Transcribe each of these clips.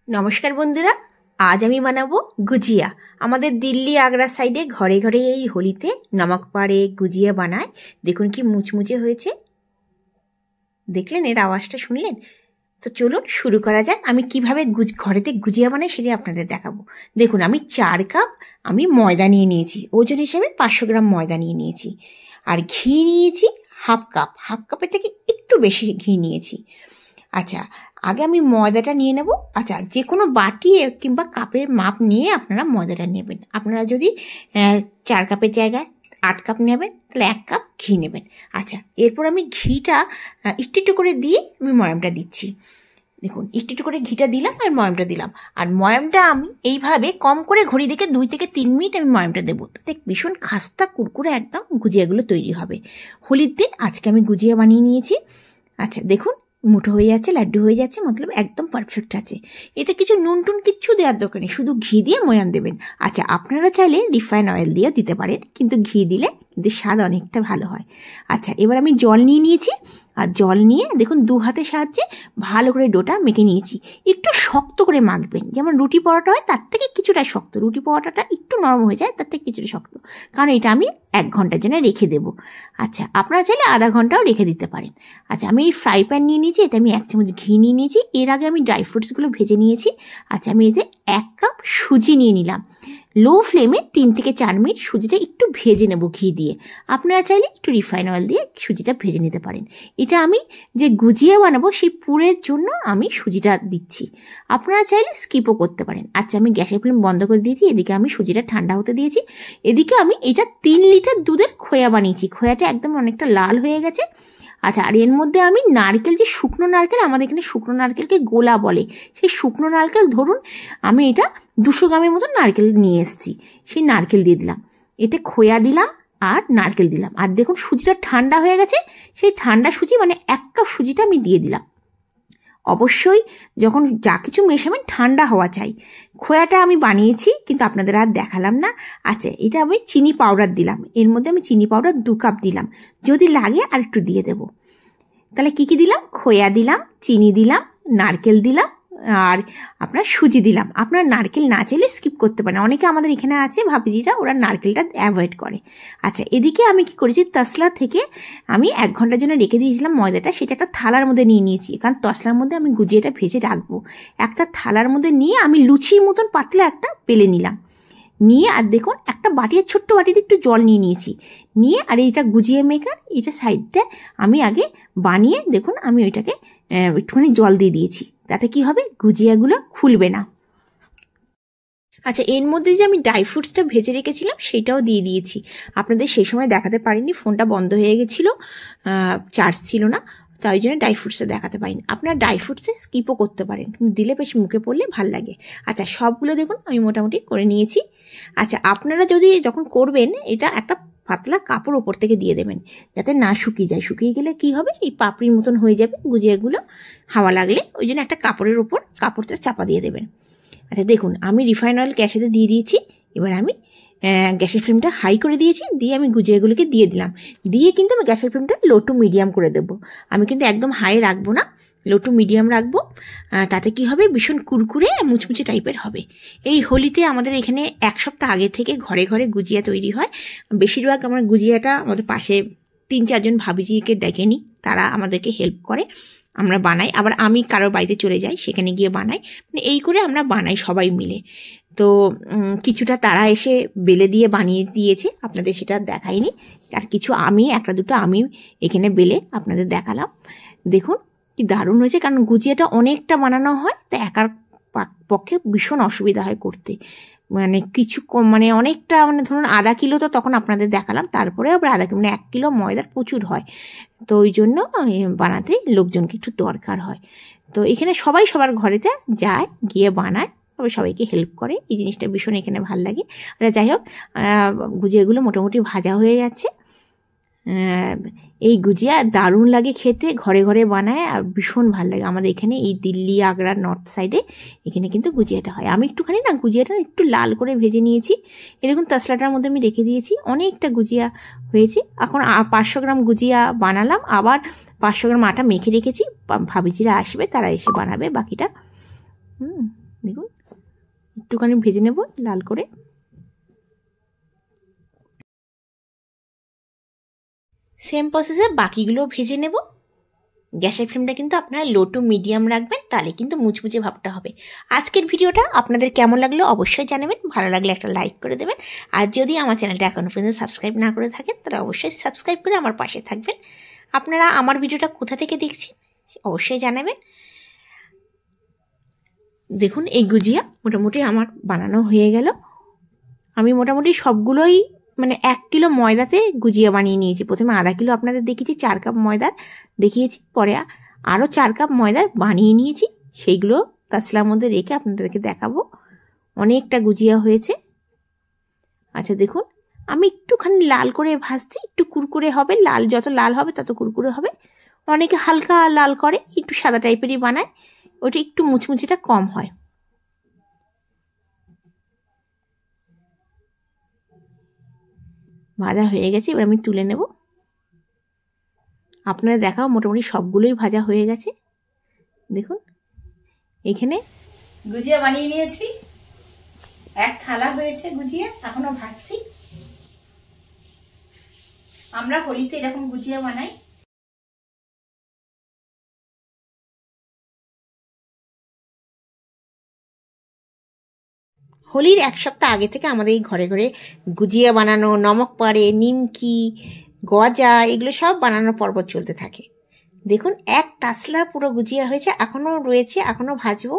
नमस्कार बंधुरा आज आमी बानाबो गुजिया। आमादेर दिल्ली आगरा साइडे घरे घरे एई होलिते नमक पाड़े गुजिया बानाय। देखुन कि मुचमुचे हयेछे, देखलेन एर आवाजटा शुनलेन। तो चलुन शुरू करा जाक। आमी किभाबे घरेते गुजिया बानाई सेटा आपनादेर देखाबो। देखुन आमी 4 काप आमी मयदा निये नियेछि, ओजन हिसेबे 500 ग्राम मयदा निये नियेछि और घी नियेछि हाफ कापेर थेके एकटु बेशी घी नियेछि। अच्छा आगे आमी मयदाटा निये नेब। अच्छा जे कोनो बाटी किंबा कापेर माप निये आपनारा मयदाटा नेबेन। आपनारा जोदि 4 कापेर जायगाय 8 काप नेबेन ताहले 1 काप घी नेबेन। अच्छा एरपर आमी घीटा एकटु एकटु करे दिये आमी मयमटा दिচ্ছি। देखुन एकटु एकटु करे घीटा दिलाम और मयमटा दिलाम और मयमटा आमी এইভাবে कम करे घड़ी रेखे 2 থেকে 3 मिनिट आमी मयमटा देব। তাতে ভীষণ খাস্তা কুরকুরে একদম গুজিয়াগুলো তৈরি হবে। হোলির দিন আজকে আমি গুজিয়া বানিয়ে নিয়েছি। আচ্ছা দেখুন মুঠো হয়ে যাচ্ছে, লাড্ডু হয়ে যাচ্ছে, মতলব একদম পারফেক্ট আছে। এতে কিছু নুন টুন কিচ্ছু দেওয়ার দরকার নেই, শুধু ঘি দিয়ে ময়ান দেবেন। আচ্ছা আপনারা চাইলে রিফাইন অয়েল দিয়ে দিতে পারেন, কিন্তু ঘি দিলে কিন্তু স্বাদ অনেকটা ভালো হয়। আচ্ছা এবার আমি জল নিয়ে নিয়েছি আর জল নিয়ে দেখুন 2 হাতের সাহায্যে ভালো করে ডোটা মেখে নিয়েছি। একটু শক্ত করে মাখবেন, যেমন রুটি পরোটা হয় তার থেকে কিছুটা শক্ত। রুটি পরোটাটা একটু নরম হয়ে যায়, তার থেকে কিছুটা শক্ত, কারণ এটা আমি 1 ঘন্টার জন্য রেখে দেব। আচ্ছা আপনারা চাইলে আধা ঘন্টাও রেখে দিতে পারেন। আচ্ছা আমি এই ফ্রাই প্যান নিয়ে নিয়েছি, এতে আমি 1 চামচ ঘি নিয়ে নিয়েছি। এর আগে আমি ড্রাই ফ্রুটসগুলো ভেজে নিয়েছি। আচ্ছা আমি এতে 1 কাপ সুজি নিয়ে নিলাম। লো ফ্লেমে 3 থেকে 4 মিনিট সুজিটা একটু ভেজে নেব ঘি দিয়ে। আপনারা চাইলে একটু রিফাইন অয়েল দিয়ে সুজিটা ভেজে নিতে পারেন। এটা আমি যে গুজিয়া বানাবো সেই পুরের জন্য আমি সুজিটা দিচ্ছি, আপনারা চাইলে স্কিপও করতে পারেন। আচ্ছা আমি গ্যাসের ফ্লেম বন্ধ করে দিয়েছি। এদিকে আমি সুজিটা ঠান্ডা হতে দিয়েছি। এদিকে আমি এটা 3 লিটার দুধের খোয়া বানিয়েছি। খোয়াটা একদম অনেকটা লাল হয়ে গেছে। আচ্ছা আর এর মধ্যে আমি নারকেল, যে শুকনো নারকেল, আমাদের এখানে শুকনো নারকেলকে গোলা বলে, সেই শুকনো নারকেল ধরুন আমি এটা 200 গ্রামের মতো নারকেল নিয়ে এসেছি, সেই নারকেল দিয়ে দিলাম। এতে খোয়া দিলাম আর নারকেল দিলাম। আর দেখুন সুজিটা ঠান্ডা হয়ে গেছে, সেই ঠান্ডা সুজি মানে 1 কাপ সুজিটা আমি দিয়ে দিলাম। অবশ্যই যখন যা কিছু মেশাবেন ঠান্ডা হওয়া চাই। খোয়াটা আমি বানিয়েছি কিন্তু আপনাদের আর দেখালাম না। আচ্ছা এটা আমি চিনি পাউডার দিলাম, এর মধ্যে আমি চিনি পাউডার 2 কাপ দিলাম, যদি লাগে আর একটু দিয়ে দেব। তাহলে কি কি দিলাম? খোয়া দিলাম, চিনি দিলাম, নারকেল দিলাম আর আপনার সুজি দিলাম। আপনার নারকেল না চাইলে স্কিপ করতে পারেন। অনেকে আমাদের এখানে আছে ভাবিজিরা, ওরা নারকেলটা অ্যাভয়েড করে। আচ্ছা এদিকে আমি কি করেছি, তসলা থেকে আমি 1 ঘন্টার জন্য রেখে দিয়েছিলাম ময়দাটা, সেটা একটা থালার মধ্যে নিয়ে নিয়েছি, কারণ তসলার মধ্যে আমি গুজিয়াটা ভেজে রাখবো। একটা থালার মধ্যে নিয়ে আমি লুচির মতন পাতলা একটা বেলে নিলাম। নিয়ে আর দেখুন একটা বাটির ছোট্ট বাটিতে একটু জল নিয়ে নিয়েছি। নিয়ে আর এইটা গুজিয়া মেকার, এটা সাইডটা আমি আগে বানিয়ে দেখুন আমি ওইটাকে একটুখানি জল দিয়ে দিয়েছি, তাতে কি হবে গুজিয়াগুলো খুলবে না। আচ্ছা এর মধ্যে যে আমি ড্রাই ফ্রুটসটা ভেজে রেখেছিলাম সেটাও দিয়ে দিয়েছি। আপনাদের সেই সময় দেখাতে পারিনি, ফোনটা বন্ধ হয়ে গেছিলো, চার্জ ছিল না, তাই জন্য ড্রাই ফ্রুটসটা দেখাতে পারিনি। আপনারা ড্রাই ফ্রুটসে স্কিপও করতে পারেন, দিলে বেশ মুখে পড়লে ভাল লাগে। আচ্ছা সবগুলো দেখুন আমি মোটামুটি করে নিয়েছি। আচ্ছা আপনারা যদি যখন করবেন এটা একটা পাতলা কাপড় ওপর থেকে দিয়ে দেবেন, যাতে না শুকিয়ে যায়। শুকিয়ে গেলে কি হবে, এই পাপড়ির মতন হয়ে যাবে গুজিয়াগুলো, হাওয়া লাগলে। ওই জন্য একটা কাপড়ের ওপর কাপড়টা চাপা দিয়ে দেবেন। আচ্ছা দেখুন আমি রিফাইন অয়েল গ্যাসেতে দিয়ে দিয়েছি। এবার আমি গ্যাসের ফ্লেমটা হাই করে দিয়েছি, দিয়ে আমি গুজিয়াগুলোকে দিয়ে দিলাম। দিয়ে কিন্তু আমি গ্যাসের ফ্লেমটা লো টু মিডিয়াম করে দেবো। আমি কিন্তু একদম হাই রাখবো না, লো টু মিডিয়াম রাখবো। তাতে কি হবে, ভীষণ কুরকুরে মুচমুচে টাইপের হবে। এই হোলিতে আমাদের এখানে 1 সপ্তাহ আগে থেকে ঘরে ঘরে গুজিয়া তৈরি হয়। বেশিরভাগ আমার গুজিয়াটা আমাদের পাশে 3-4 জন ভাবিজিকে ডেকে নিই, তারা আমাদেরকে হেল্প করে, আমরা বানাই। আবার আমি কারোর বাড়িতে চলে যাই, সেখানে গিয়ে বানাই, মানে এই করে আমরা বানাই সবাই মিলে। তো কিছুটা তারা এসে বেলে দিয়ে বানিয়ে দিয়েছে, আপনাদের সেটা দেখাইনি। আর কিছু আমি 1-2টো আমি এখানে বেলে আপনাদের দেখালাম। দেখুন কি দারুণ হয়েছে, কারণ গুজিয়াটা অনেকটা বানানো হয়, তাই একার পক্ষে ভীষণ অসুবিধা হয় করতে। মানে কিছু কম, মানে অনেকটা, মানে ধরুন আধা কিলো তো তখন আপনাদের দেখালাম, তারপরে আবার আধা কিলো, মানে 1 কিলো ময়দার প্রচুর হয়। তো ওই জন্য বানাতে লোকজনকে একটু দরকার হয়। তো এখানে সবাই সবার ঘরেতে যায়, গিয়ে বানায়, তবে সবাইকে হেল্প করে। এই জিনিসটা ভীষণ এখানে ভাল লাগে। আচ্ছা যাই হোক, গুজিয়াগুলো মোটামুটি ভাজা হয়ে যাচ্ছে। এই গুজিয়া দারুণ লাগে খেতে, ঘরে ঘরে বানায় আর ভীষণ ভালো লাগে। আমাদের এখানে এই দিল্লি আগ্রা নর্থ সাইডে এখানে কিন্তু গুজিয়াটা হয়। আমি একটুখানি না গুজিয়াটা একটু লাল করে ভেজে নিয়েছি। এরকম তসলাটার মধ্যে আমি রেখে দিয়েছি, অনেকটা গুজিয়া হয়েছে। এখন 500 গ্রাম গুজিয়া বানালাম, আবার 500 গ্রাম আটা মেখে রেখেছি। ভাবিজিরা আসবে, তারা এসে বানাবে বাকিটা। দেখুন একটুখানি ভেজে নেব লাল করে। সেম প্রসেসে বাকিগুলোও ভেজে নেব। গ্যাসের ফ্লেমটা কিন্তু আপনারা লো টু মিডিয়াম রাখবেন, তাহলে কিন্তু মুচমুচে ভাবটা হবে। আজকের ভিডিওটা আপনাদের কেমন লাগলো অবশ্যই জানাবেন, ভালো লাগলে একটা লাইক করে দেবেন। আর যদি আমার চ্যানেলটা এখনও পর্যন্ত সাবস্ক্রাইব না করে থাকেন তাহলে অবশ্যই সাবস্ক্রাইব করে আমার পাশে থাকবেন। আপনারা আমার ভিডিওটা কোথা থেকে দেখছেন অবশ্যই জানাবেন। দেখুন এই গুজিয়া মোটামুটি আমার বানানো হয়ে গেল। আমি মোটামুটি সবগুলোই মানে 1 কিলো ময়দাতে গুজিয়া বানিয়ে নিয়েছি। প্রথমে আধা কিলো আপনাদের দেখিয়েছি, 4 কাপ ময়দার দেখিয়েছি, পরে আরও 4 কাপ ময়দার বানিয়ে নিয়েছি। সেইগুলো তাসলার মধ্যে রেখে আপনাদেরকে দেখাবো। অনেকটা গুজিয়া হয়েছে। আচ্ছা দেখুন আমি একটুখানি লাল করে ভাজছি, একটু কুরকুরে হবে, লাল যত লাল হবে তত কুরকুরে হবে। অনেকে হালকা লাল করে, একটু সাদা টাইপেরই বানায়, ওইটা একটু মুচমুচিটা কম হয়। ভাজা হয়ে গেছে, এবার আমি তুলে নেব। আপনারা দেখাও মোটামুটি সবগুলোই ভাজা হয়ে গেছে। দেখুন এখানে গুজিয়া বানিয়ে নিয়েছি, 1 থালা হয়েছে গুজিয়া, এখনো ভাজছি। আমরা হোলিতে এরকম গুজিয়া বানাই। হোলির 1 সপ্তাহ আগে থেকে আমাদের এই ঘরে ঘরে গুজিয়া বানানো, নমক পাড়ে, নিমকি, গজা এগুলো সব বানানোর পর্ব চলতে থাকে। দেখুন 1 তাসলা পুরো গুজিয়া হয়েছে, এখনও রয়েছে, এখনও ভাজবো।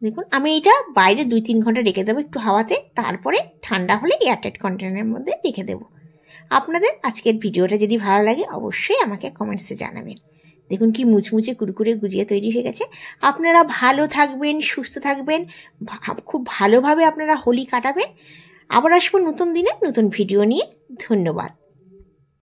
দেখুন আমি এটা বাইরে 2-3 ঘন্টা রেখে দেবো একটু হাওয়াতে, তারপরে ঠান্ডা হলে এয়ারটাইট কন্টেনারের মধ্যে রেখে দেবো। আপনাদের আজকের ভিডিওটা যদি ভালো লাগে অবশ্যই আমাকে কমেন্টসে জানাবেন। দেখুন কি মুচমুচে কুরকুরে গুজিয়া তৈরি হয়ে গেছে। আপনারা ভালো থাকবেন, সুস্থ থাকবেন, খুব ভালোভাবে আপনারা হোলি কাটাবেন। আবার আসবো নতুন দিনে নতুন ভিডিও নিয়ে। ধন্যবাদ।